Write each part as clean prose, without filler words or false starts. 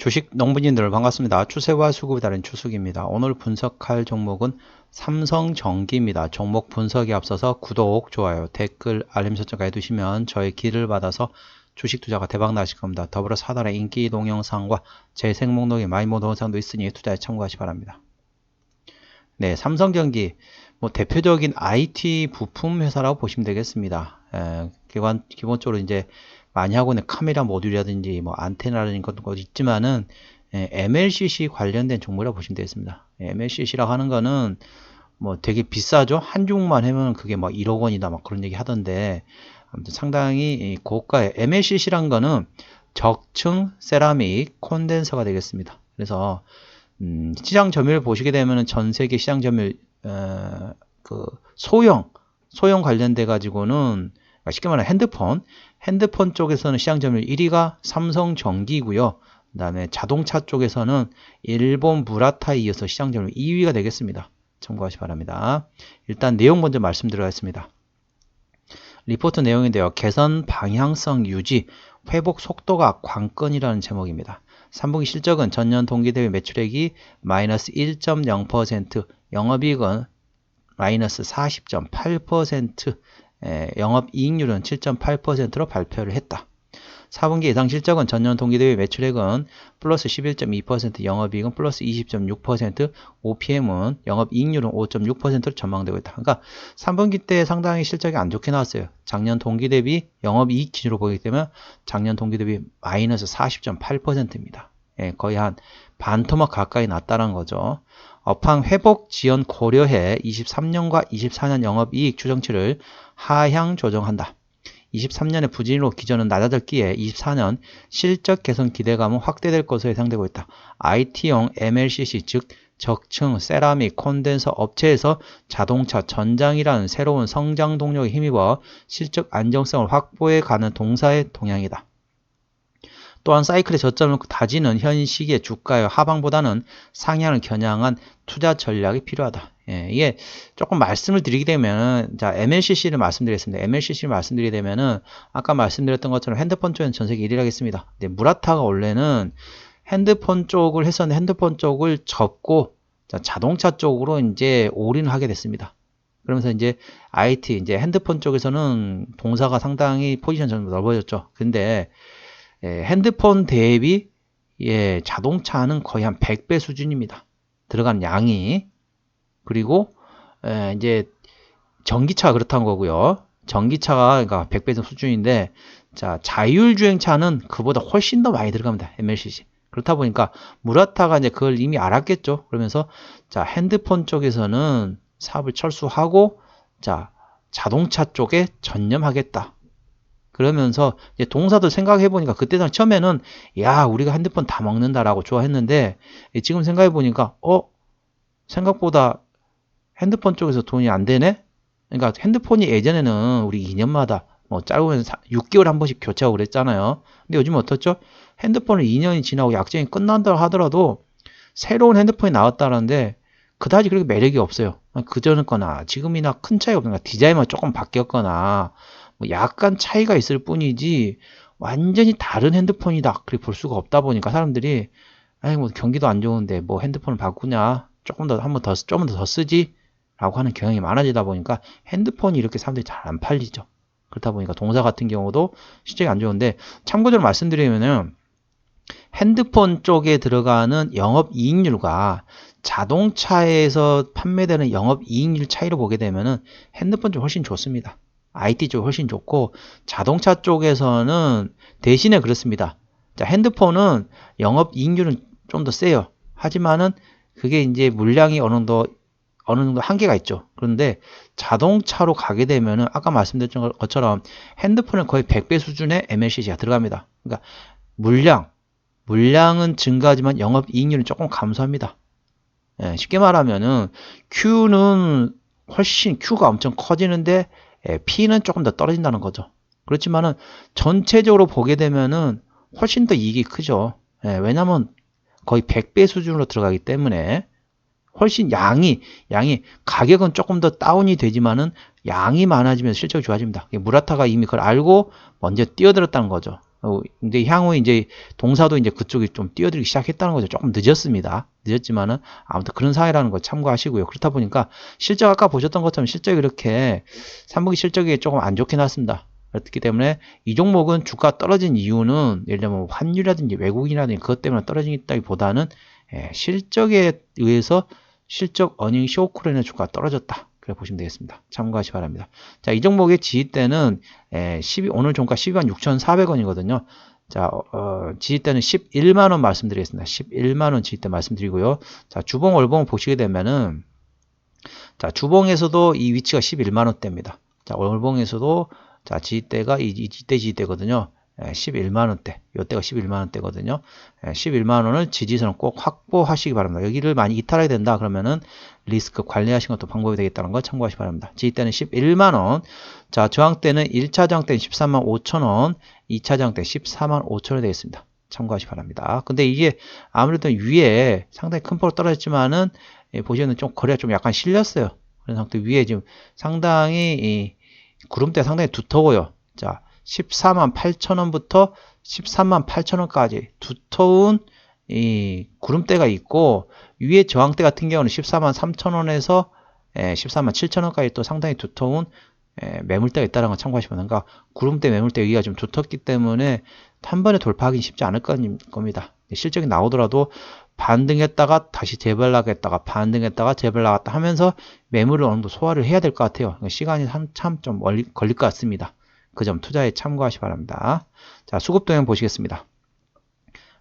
주식 농부님들 반갑습니다. 추세와 수급에 따른 추석입니다. 오늘 분석할 종목은 삼성전기입니다. 종목 분석에 앞서서 구독, 좋아요, 댓글, 알림 설정까지 해두시면 저의 길을 받아서 주식 투자가 대박 나실 겁니다. 더불어 사단의 인기 동영상과 재생 목록에 마이모 동영상도 있으니 투자에 참고하시 기 바랍니다. 네, 삼성전기 대표적인 IT 부품 회사라고 보시면 되겠습니다. 기본적으로 이제 많이 하고 있는 카메라 모듈이라든지 안테나라는 것도 있지만은 MLCC 관련된 종목이라고 보시면 되겠습니다. MLCC라고 하는 거는 되게 비싸죠. 한 종만 하면 그게 1억 원이다 그런 얘기 하던데, 아무튼 상당히 고가의 MLCC란 거는 적층 세라믹 콘덴서가 되겠습니다. 그래서 시장 점유율 보시게 되면은 전 세계 시장 점유율 그 소형 관련돼 가지고는, 쉽게 말하면 핸드폰 쪽에서는 시장 점유율 1위가 삼성전기고요. 그 다음에 자동차 쪽에서는 일본 무라타에 이어서 시장 점유율 2위가 되겠습니다. 참고하시기 바랍니다. 일단 내용 먼저 말씀드리겠습니다. 리포트 내용인데요. 개선 방향성 유지, 회복 속도가 관건이라는 제목입니다. 3분기 실적은 전년 동기 대비 매출액이 마이너스 1.0%, 영업이익은 마이너스 40.8%, 영업이익률은 7.8%로 발표를 했다. 4분기 예상 실적은 전년 동기 대비 매출액은 플러스 11.2%, 영업이익은 플러스 20.6%, OPM은 영업이익률은 5.6%로 전망되고 있다. 그러니까 3분기 때 상당히 실적이 안 좋게 나왔어요. 작년 동기 대비 영업이익 기준으로 보기 때문에 작년 동기 대비 마이너스 40.8%입니다. 거의 한 반토막 가까이 났다는 거죠. 업황 회복 지연 고려해 23년과 24년 영업이익 추정치를 하향 조정한다. 23년의 부진으로 기존은 낮아졌기에 24년 실적 개선 기대감은 확대될 것으로 예상되고 있다. IT용 MLCC 즉 적층 세라믹 콘덴서 업체에서 자동차 전장이라는 새로운 성장 동력에 힘입어 실적 안정성을 확보해 가는 동사의 동향이다. 또한 사이클의 저점을 다지는 현 시기의 주가의 하방보다는 상향을 겨냥한 투자 전략이 필요하다. 이게 조금 말씀을 드리게 되면, 자, MLCC를 말씀드리겠습니다. MLCC를 말씀드리게 되면은, 아까 말씀드렸던 것처럼 핸드폰 쪽에는 전 세계 1위를 하겠습니다. 근데 무라타가 원래는 핸드폰 쪽을 했었는데 핸드폰 쪽을 접고, 자동차 쪽으로 이제 올인을 하게 됐습니다. 그러면서 이제 IT, 이제 핸드폰 쪽에서는 동사가 상당히 포지션 좀 넓어졌죠. 근데 핸드폰 대비 자동차는 거의 한 100배 수준입니다. 들어간 양이. 그리고 이제 전기차가 그렇다는 거고요. 전기차가 그러니까 100배 수준인데, 자, 자율주행차는 그보다 훨씬 더 많이 들어갑니다. MLCC. 그렇다 보니까 무라타가 이제 그걸 이미 알았겠죠. 그러면서 자, 핸드폰 쪽에서는 사업을 철수하고 자, 자동차 쪽에 전념하겠다. 그러면서 이제 동사도 생각해 보니까, 그때 처음에는 야, 우리가 핸드폰 다 먹는다라고 좋아했는데, 지금 생각해 보니까 생각보다 핸드폰 쪽에서 돈이 안 되네? 그러니까 핸드폰이 예전에는 우리 2년마다 짧으면 6개월에 한 번씩 교체하고 그랬잖아요. 근데 요즘은 어떻죠? 핸드폰을 2년이 지나고 약정이 끝난다 하더라도 새로운 핸드폰이 나왔다는데 그다지 그렇게 매력이 없어요. 그전에 거나 지금이나 큰 차이가 없으니까 디자인만 조금 바뀌었거나 약간 차이가 있을 뿐이지 완전히 다른 핸드폰이다 그렇게 볼 수가 없다 보니까 사람들이 경기도 안 좋은데 핸드폰을 바꾸냐, 조금 더 쓰지 라고 하는 경향이 많아지다 보니까 핸드폰이 이렇게 사람들이 잘 안 팔리죠. 그렇다 보니까 동사 같은 경우도 실적이 안 좋은데, 참고적으로 말씀드리면은 핸드폰 쪽에 들어가는 영업이익률과 자동차에서 판매되는 영업이익률 차이로 보게 되면은 핸드폰 쪽 훨씬 좋습니다. IT 쪽이 훨씬 좋고, 자동차 쪽에서는 대신에 그렇습니다. 자, 핸드폰은 영업이익률은 좀 더 세요. 하지만은 그게 이제 물량이 어느 정도 한계가 있죠. 그런데 자동차로 가게 되면은 아까 말씀드렸던 것처럼 핸드폰은 거의 100배 수준의 MLCC가 들어갑니다. 그러니까 물량은 증가하지만 영업이익률은 조금 감소합니다. 쉽게 말하면은 Q가 엄청 커지는데 P는 조금 더 떨어진다는 거죠. 그렇지만은 전체적으로 보게 되면은 훨씬 더 이익이 크죠. 왜냐면 거의 100배 수준으로 들어가기 때문에 훨씬 양이 가격은 조금 더 다운이 되지만은 양이 많아지면서 실적이 좋아집니다. 무라타가 이미 그걸 알고 먼저 뛰어들었다는 거죠. 근데 향후 이제 동사도 이제 그쪽이 좀 뛰어들기 시작했다는 거죠. 조금 늦었습니다. 늦었지만은 아무튼 그런 사회라는 거 참고하시고요. 그렇다 보니까 실적 아까 보셨던 것처럼 실적이 이렇게 3분기 실적이 조금 안 좋게 나왔습니다. 그렇기 때문에 이 종목은 주가 떨어진 이유는 예를 들면 환율이라든지 외국인이라든지 그것 때문에 떨어지다기보다는 실적에 의해서 실적 어닝 쇼크로 인해 주가가 떨어졌다. 그래 보시면 되겠습니다. 참고하시 기 바랍니다. 자, 이 종목의 지지대는 오늘 종가 12만 6,400원이거든요. 자, 지지대는 11만원 말씀드리겠습니다. 11만원 지지대 말씀드리고요. 자, 주봉, 월봉 보시게 되면은, 자, 주봉에서도 이 위치가 11만원대입니다. 자, 월봉에서도, 자, 지지대가 이 지지대거든요. 11만원대. 요때가 11만원대거든요. 11만원을 지지선을 꼭 확보하시기 바랍니다. 여기를 많이 이탈하게 된다 그러면은 리스크 관리하시는 것도 방법이 되겠다는 거 참고하시기 바랍니다. 지지대는 11만원. 자, 저항대는 1차 저항대는 13만 5천원, 2차 저항대 14만 5천원이 되겠습니다. 참고하시기 바랍니다. 근데 이게 아무래도 위에 상당히 큰 폭으로 떨어졌지만은 보시면 좀 거래가 좀 약간 실렸어요. 그런 상태 위에 지금 상당히 이 구름대 상당히 두터워요. 자, 14만 8천원부터 13만 8천원까지 두터운 이 구름대가 있고 위에 저항대 같은 경우는 14만 3천원에서 14만 7천원까지 또 상당히 두터운 매물대가 있다는 걸 참고하시면 됩니다. 그러니까 구름대 매물대 여기가 좀 두텁기 때문에 한 번에 돌파하기는 쉽지 않을 겁니다. 실적이 나오더라도 반등했다가 다시 재발락했다가 반등했다가 재발락했다 하면서 매물을 어느 정도 소화를 해야 될 것 같아요. 시간이 한참 좀 걸릴 것 같습니다. 그 점 투자에 참고하시기 바랍니다. 자, 수급 동향 보시겠습니다.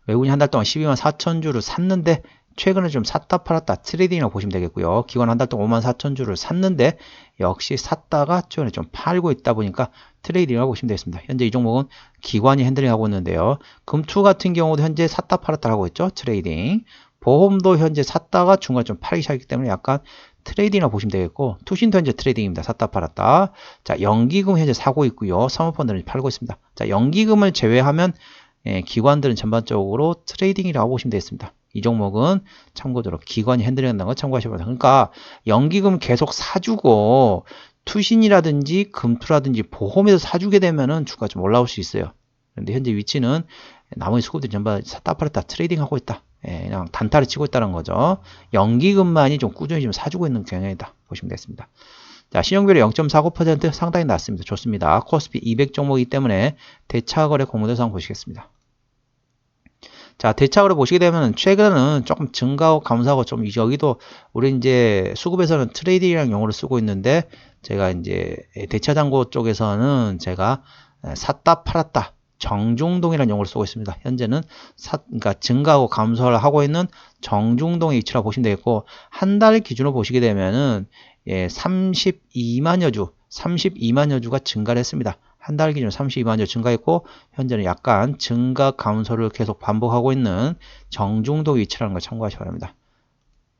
외국인이 한 달 동안 12만 4천 주를 샀는데 최근에 좀 샀다 팔았다 트레이딩이라고 보시면 되겠고요. 기관 한 달 동안 5만 4천 주를 샀는데 역시 샀다가 최근에 좀 팔고 있다 보니까 트레이딩이라고 보시면 되겠습니다. 현재 이 종목은 기관이 핸들링하고 있는데요. 금투 같은 경우도 현재 샀다 팔았다 하고 있죠. 트레이딩. 보험도 현재 샀다가 중간에 좀 팔기 시작했기 때문에 약간 트레이딩이라고 보시면 되겠고, 투신도 현재 트레이딩입니다. 샀다 팔았다. 자, 연기금 현재 사고 있고요. 사모펀드는 팔고 있습니다. 자, 연기금을 제외하면 기관들은 전반적으로 트레이딩이라고 보시면 되겠습니다. 이 종목은 참고적으로 기관이 핸들링한다는 거 참고하시면 됩니다. 그러니까 연기금 계속 사주고 투신이라든지 금투라든지 보험에서 사주게 되면은 주가 좀 올라올 수 있어요. 그런데 현재 위치는 나머지 수급들이 전부 샀다 팔았다 트레이딩하고 있다. 그냥 단타를 치고 있다는 거죠. 연기금만이 좀 꾸준히 좀 사주고 있는 경향이다 보시면 되겠습니다. 자, 신용비율이 0.49% 상당히 낮습니다. 좋습니다. 코스피 200 종목이기 때문에 대차거래 공모대상 보시겠습니다. 자, 대차거래 보시게 되면 최근에는 조금 증가하고 감소하고 좀 여기도 우리 이제 수급에서는 트레이딩이라는 용어를 쓰고 있는데 제가 이제 대차장고 쪽에서는 제가 샀다 팔았다 정중동이라는 용어를 쓰고 있습니다. 현재는 그러니까 증가하고 감소를 하고 있는 정중동의 위치라고 보시면 되겠고 한 달 기준으로 보시게 되면은 32만여 주가 증가를 했습니다. 한 달 기준 32만여 주 증가했고 현재는 약간 증가 감소를 계속 반복하고 있는 정중도 위치라는 걸 참고하시기 바랍니다.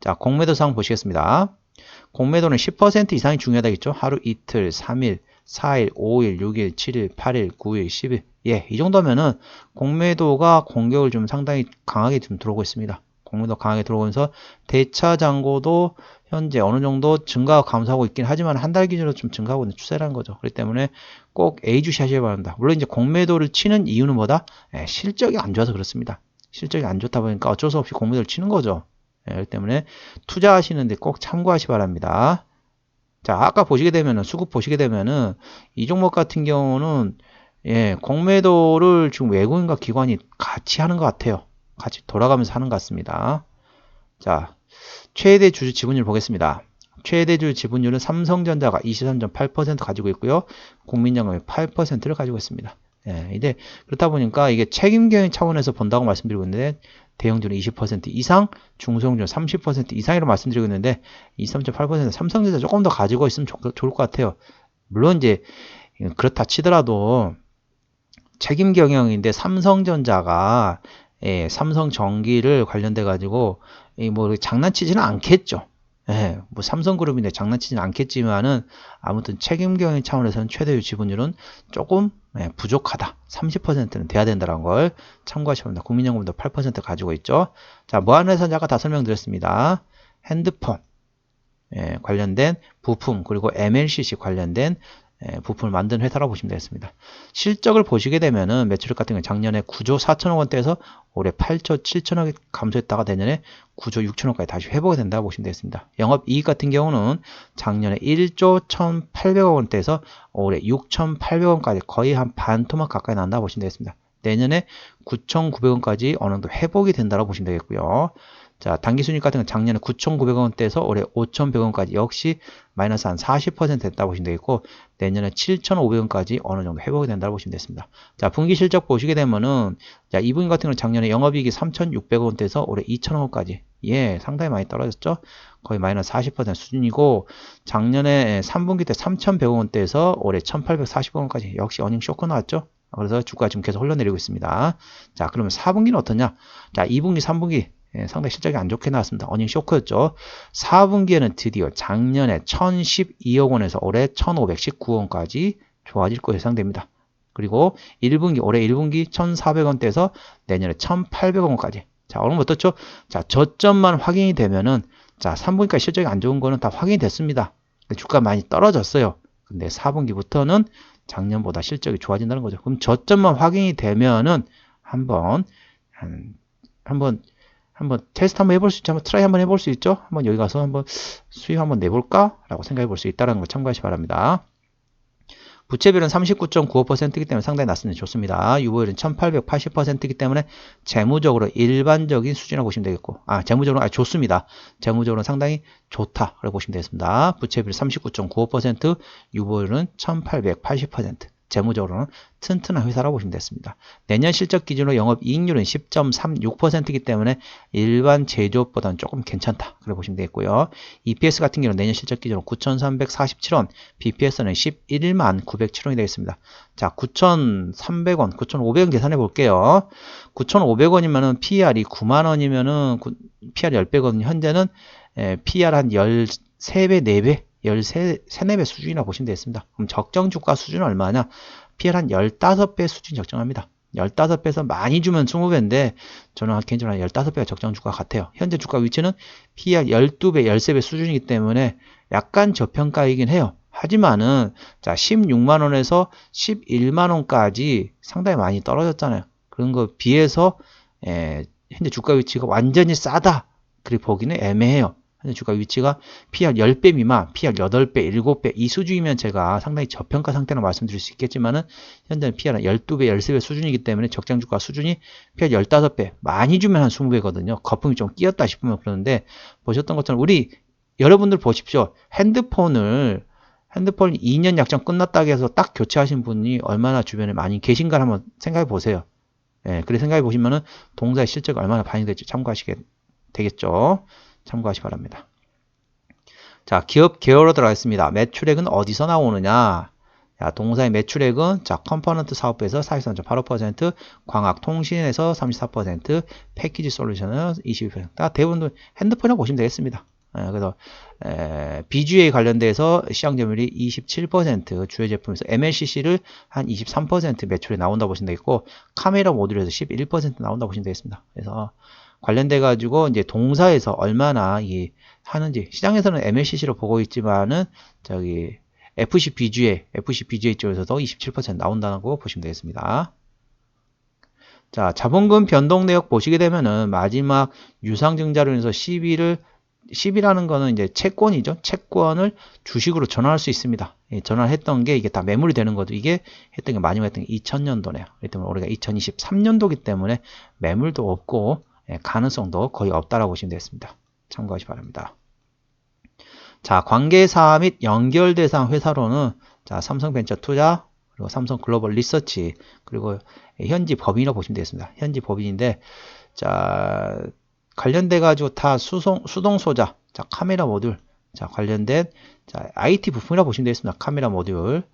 자, 공매도상 보시겠습니다. 공매도는 10% 이상이 중요하다겠죠. 하루 이틀, 3일, 4일, 5일, 6일, 7일, 8일, 9일, 10일. 이 정도면은 공매도가 공격을 좀 상당히 강하게 좀 들어오고 있습니다. 공매도 강하게 들어오면서 대차 잔고도 현재 어느 정도 증가하고 감소하고 있긴 하지만 한 달 기준으로 좀 증가하고 있는 추세라는 거죠. 그렇기 때문에 꼭 A주시 하셔야 합니다. 물론 이제 공매도를 치는 이유는 뭐다? 실적이 안 좋아서 그렇습니다. 실적이 안 좋다 보니까 어쩔 수 없이 공매도를 치는 거죠. 그렇기 때문에 투자하시는데 꼭 참고하시 바랍니다. 자, 아까 보시게 되면은 수급 보시게 되면은 이 종목 같은 경우는 공매도를 지금 외국인과 기관이 같이 하는 것 같아요. 같이 돌아가면서 하는 것 같습니다. 자, 최대 주주 지분율 보겠습니다. 최대 주주 지분율은 삼성전자가 23.8% 가지고 있고요. 국민연금이 8%를 가지고 있습니다. 이제 그렇다 보니까 이게 책임경영 차원에서 본다고 말씀드리고 있는데 대형주는 20% 이상, 중소형주는 30% 이상이라고 말씀드리고 있는데 23.8% 삼성전자 조금 더 가지고 있으면 좋을 것 같아요. 물론 이제 그렇다 치더라도 책임경영인데 삼성전자가 삼성전기를 관련돼 가지고 뭐 장난치지는 않겠죠. 뭐 삼성그룹인데 장난치지는 않겠지만은 아무튼 책임경영 차원에서는 최대 지분율은 조금 부족하다. 30%는 돼야 된다는 걸 참고하시면 됩니다. 국민연금도 8% 가지고 있죠. 자, 뭐하는회사인지 아까 다 설명드렸습니다. 핸드폰 관련된 부품 그리고 MLCC 관련된 부품을 만드는 회사라고 보시면 되겠습니다. 실적을 보시게 되면은 매출액 같은 경우는 작년에 9조 4천억 원대에서 올해 8조 7천억이 감소했다가 내년에 9조 6천억까지 다시 회복이 된다고 보시면 되겠습니다. 영업이익 같은 경우는 작년에 1조 1,800억 원대에서 올해 6,800원까지 거의 한 반 토막 가까이 난다고 보시면 되겠습니다. 내년에 9,900원까지 어느 정도 회복이 된다고 보시면 되겠고요. 자, 당기순이익 같은 경우는 작년에 9,900원대에서 올해 5,100원까지 역시 마이너스 한 40% 됐다고 보시면 되겠고, 내년에 7,500원까지 어느 정도 회복이 된다고 보시면 되겠습니다. 자, 분기 실적 보시게 되면은, 자, 2분기 같은 경우는 작년에 영업이익이 3,600원대에서 올해 2,000원까지. 예, 상당히 많이 떨어졌죠? 거의 마이너스 40% 수준이고, 작년에 3분기 때 3,100원대에서 올해 1,840원까지. 역시 어닝 쇼크 나왔죠? 그래서 주가가 지금 계속 흘러내리고 있습니다. 자, 그러면 4분기는 어떠냐? 자, 2분기, 3분기. 예, 상당히 실적이 안 좋게 나왔습니다. 어닝 쇼크였죠. 4분기에는 드디어 작년에 1,012억 원에서 올해 1,519원까지 좋아질 것으로 예상됩니다. 그리고 1분기, 올해 1분기 1,400원대에서 내년에 1,800원까지. 자, 오늘 어떻죠? 자, 저점만 확인이 되면은, 자, 3분기까지 실적이 안 좋은 거는 다 확인이 됐습니다. 주가 많이 떨어졌어요. 근데 4분기부터는 작년보다 실적이 좋아진다는 거죠. 그럼 저점만 확인이 되면은 한번 테스트 한번 해볼 수 있죠. 한번 트라이 한번 해볼 수 있죠. 한번 여기 가서 한번 수익 한번 내볼까? 라고 생각해 볼 수 있다는 걸 참고하시기 바랍니다. 부채비율은 39.95%이기 때문에 상당히 낮습니다. 좋습니다. 유보율은 1880%이기 때문에 재무적으로 일반적인 수준이라고 보시면 되겠고, 재무적으로 좋습니다. 재무적으로 상당히 좋다. 라고 보시면 되겠습니다. 부채비율 39.95%, 유보율은 1880%. 재무적으로는 튼튼한 회사라고 보시면 되겠습니다. 내년 실적 기준으로 영업이익률은 10.36%이기 때문에 일반 제조업보다는 조금 괜찮다. 그래 보시면 되겠고요. EPS 같은 경우는 내년 실적 기준으로 9,347원, BPS는 11만 907원이 되겠습니다. 자, 9,300원, 9,500원 계산해 볼게요. 9,500원이면은 PR이 9만원이면은 PR이 10배거든요. 현재는 PR 한 13배, 4배, 13, 4배 수준이라고 보시면 되겠습니다. 그럼 적정 주가 수준은 얼마냐? PR 한 15배 수준이 적정합니다. 15배에서 많이 주면 20배인데 저는 개인적으로 한 15배가 적정 주가 같아요. 현재 주가 위치는 PR 12배, 13배 수준이기 때문에 약간 저평가이긴 해요. 하지만은 자, 16만원에서 11만원까지 상당히 많이 떨어졌잖아요. 그런 거 비해서 현재 주가 위치가 완전히 싸다. 그렇게 보기는 애매해요. 현재 주가 위치가 PR 10배 미만, PR 8배, 7배 이 수준이면 제가 상당히 저평가 상태로 말씀드릴 수 있겠지만은 현재는 PR은 12배, 13배 수준이기 때문에 적정 주가 수준이 PR 15배, 많이 주면 한 20배거든요. 거품이 좀 끼었다 싶으면 그러는데 보셨던 것처럼 우리 여러분들 보십시오. 핸드폰 2년 약정 끝났다고 해서 딱 교체하신 분이 얼마나 주변에 많이 계신가 한번 생각해 보세요. 그래 생각해 보시면은 동사의 실적이 얼마나 반영될지 참고하시게 되겠죠. 참고하시기 바랍니다. 자, 기업 개요로 들어가겠습니다. 매출액은 어디서 나오느냐? 자, 동사의 매출액은 자, 컴포넌트 사업부에서 43.85%, 광학 통신에서 34%, 패키지 솔루션은 22%. 대부분 핸드폰이라고 보시면 되겠습니다. 그래서 BGA 관련돼서 시장 점유율이 27%, 주요 제품에서 MLCC를 한 23% 매출에 나온다고 보시면 되겠고, 카메라 모듈에서 11% 나온다고 보시면 되겠습니다. 그래서 관련돼 가지고 이제 동사에서 얼마나 하는지, 시장에서는 MLCC로 보고 있지만은 저기 FCBGA 쪽에서도 27% 나온다고 보시면 되겠습니다. 자, 자본금 변동 내역 보시게 되면은 마지막 유상증자로 인해서 10이라는 거는 이제 채권이죠. 채권을 주식으로 전환할 수 있습니다. 전환했던 게 이게 다 매물이 되는 거죠. 이게 했던 게 마지막에 했던 게 2000년도네요. 그렇기 때문에 올해가 2023년도이기 때문에 매물도 없고 가능성도 거의 없다라고 보시면 되겠습니다. 참고하시기 바랍니다. 자, 관계사 및 연결 대상 회사로는 자, 삼성벤처투자, 그리고 삼성글로벌 리서치, 그리고 현지 법인이라고 보시면 되겠습니다. 현지 법인인데, 자, 관련돼 가지고 다 수동 소자, 자, 카메라 모듈, 자, 관련된 자, IT 부품이라고 보시면 되겠습니다. 카메라 모듈,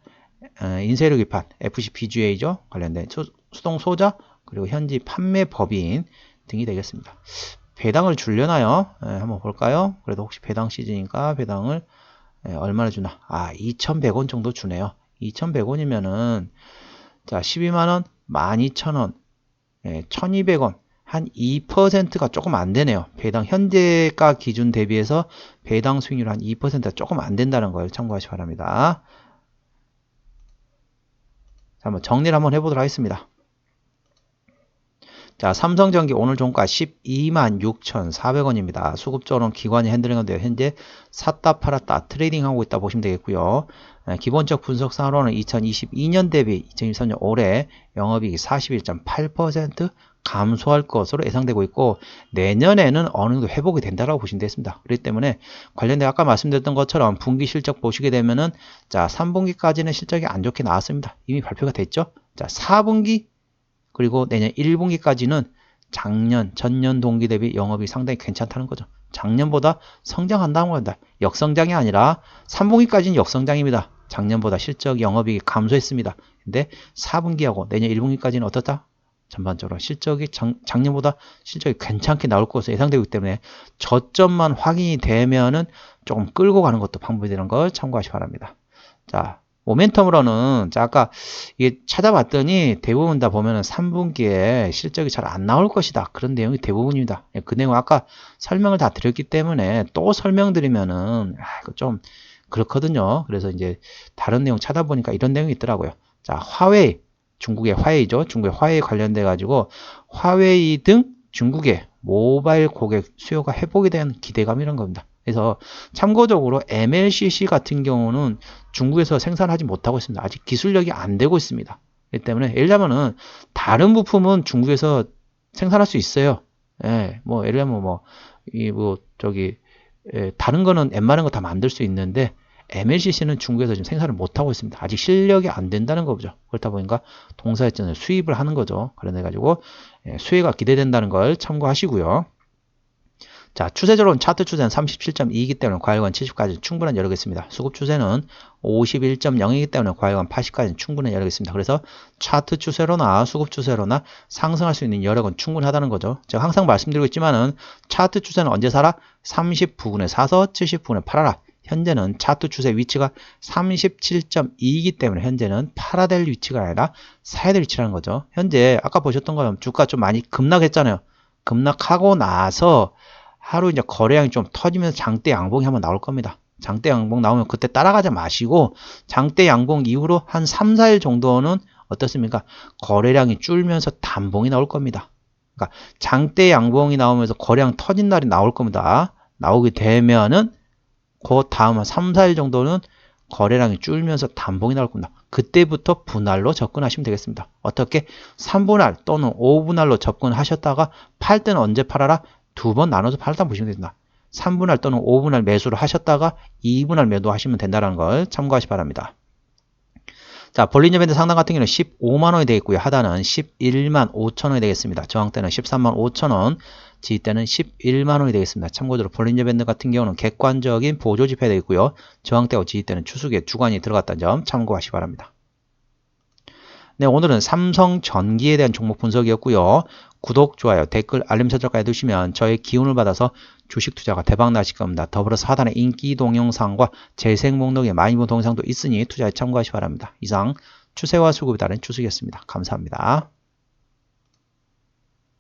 인쇄료 기판, FCBGA죠. 관련된 수동 소자, 그리고 현지 판매 법인 등이 되겠습니다. 배당을 주려나요? 한번 볼까요? 그래도 혹시 배당 시즌이니까 배당을 얼마나 주나? 2,100원 정도 주네요. 2,100원이면은 자, 12만원, 12,000원, 1,200원, 한 2%가 조금 안 되네요. 배당 현재가 기준 대비해서 배당 수익률 한 2%가 조금 안 된다는 걸 참고하시기 바랍니다. 한번 정리를 한번 해보도록 하겠습니다. 자, 삼성전기 오늘 종가 126,400원입니다. 수급적으로는 기관이 핸들링인데요. 현재 샀다 팔았다 트레이딩하고 있다 보시면 되겠고요. 기본적 분석상으로는 2022년 대비 2023년 올해 영업이익이 41.8% 감소할 것으로 예상되고 있고, 내년에는 어느 정도 회복이 된다고 보시면 되겠습니다. 그렇기 때문에 관련돼 아까 말씀드렸던 것처럼 분기 실적 보시게 되면은, 자, 3분기까지는 실적이 안 좋게 나왔습니다. 이미 발표가 됐죠. 자, 4분기 그리고 내년 1분기까지는 작년, 전년 동기 대비 영업이 상당히 괜찮다는 거죠. 작년보다 성장한다는 겁니다. 역성장이 아니라 3분기까지는 역성장입니다. 작년보다 실적 영업이익이 감소했습니다. 근데 4분기하고 내년 1분기까지는 어떻다? 전반적으로 실적이 작년보다 실적이 괜찮게 나올 것으로 예상되기 때문에 저점만 확인이 되면은 조금 끌고 가는 것도 방법이 되는 걸 참고하시기 바랍니다. 자, 모멘텀으로는 아까 이게 찾아봤더니 대부분 다 보면은 3분기에 실적이 잘 안 나올 것이다. 그런 내용이 대부분입니다. 그 내용 아까 설명을 다 드렸기 때문에 또 설명드리면은 이거 좀 그렇거든요. 그래서 이제 다른 내용 찾아보니까 이런 내용이 있더라고요. 자, 화웨이, 중국의 화웨이죠. 중국의 화웨이 관련돼 가지고 화웨이 등 중국의 모바일 고객 수요가 회복에 대한 기대감이 이런 겁니다. 그래서 참고적으로 MLCC 같은 경우는 중국에서 생산하지 못하고 있습니다. 아직 기술력이 안 되고 있습니다. 그렇기 때문에 예를 들면은 다른 부품은 중국에서 생산할 수 있어요. 예, 뭐 예를 들면 다른 거는 웬만한 거 다 만들 수 있는데 MLCC는 중국에서 지금 생산을 못하고 있습니다. 아직 실력이 안 된다는 거죠. 그렇다 보니까 동사했잖아요. 수입을 하는 거죠. 그래 가지고 수혜가 기대된다는 걸 참고하시고요. 자, 추세적으로는 차트 추세는 37.2이기 때문에 과열관 70까지 충분한 여력이 있습니다. 수급 추세는 51.0이기 때문에 과열관 80까지 충분한 여력이 있습니다. 그래서 차트 추세로나 수급 추세로나 상승할 수 있는 여력은 충분하다는 거죠. 제가 항상 말씀드리고 있지만은 차트 추세는 언제 사라? 30부근에 사서 70부근에 팔아라. 현재는 차트 추세 위치가 37.2이기 때문에 현재는 팔아야 될 위치가 아니라 사야 될 위치라는 거죠. 현재 아까 보셨던 것처럼 주가 좀 많이 급락했잖아요. 급락하고 나서 하루 이제 거래량이 좀 터지면서 장대 양봉이 한번 나올 겁니다. 장대 양봉 나오면 그때 따라가지 마시고 장대 양봉 이후로 한 3, 4일 정도는 어떻습니까? 거래량이 줄면서 단봉이 나올 겁니다. 그러니까 장대 양봉이 나오면서 거래량 터진 날이 나올 겁니다. 나오게 되면은 그 다음 한 3, 4일 정도는 거래량이 줄면서 단봉이 나올 겁니다. 그때부터 분할로 접근하시면 되겠습니다. 어떻게? 3분할 또는 5분할로 접근하셨다가 팔 때는 언제 팔아라? 두 번 나눠서 팔다 보시면 됩니다. 3분할 또는 5분할 매수를 하셨다가 2분할 매도하시면 된다는 걸 참고하시기 바랍니다. 자, 볼린저 밴드 상단 같은 경우는 15만원이 되겠고요. 하단은 11만 5천원이 되겠습니다. 저항대는 13만 5천원, 지지대는 11만원이 되겠습니다. 참고적으로 볼린저 밴드 같은 경우는 객관적인 보조 지표가 되겠고요. 저항대와 지지대는 추수기에 주관이 들어갔다는 점 참고하시기 바랍니다. 네, 오늘은 삼성전기에 대한 종목 분석이었고요. 구독, 좋아요, 댓글, 알림 설정까지 해두시면 저의 기운을 받아서 주식 투자가 대박 나실 겁니다. 더불어서 하단에 인기 동영상과 재생 목록에 많이 본 동영상도 있으니 투자에 참고하시기 바랍니다. 이상 추세와 수급에 따른 추석이었습니다. 감사합니다.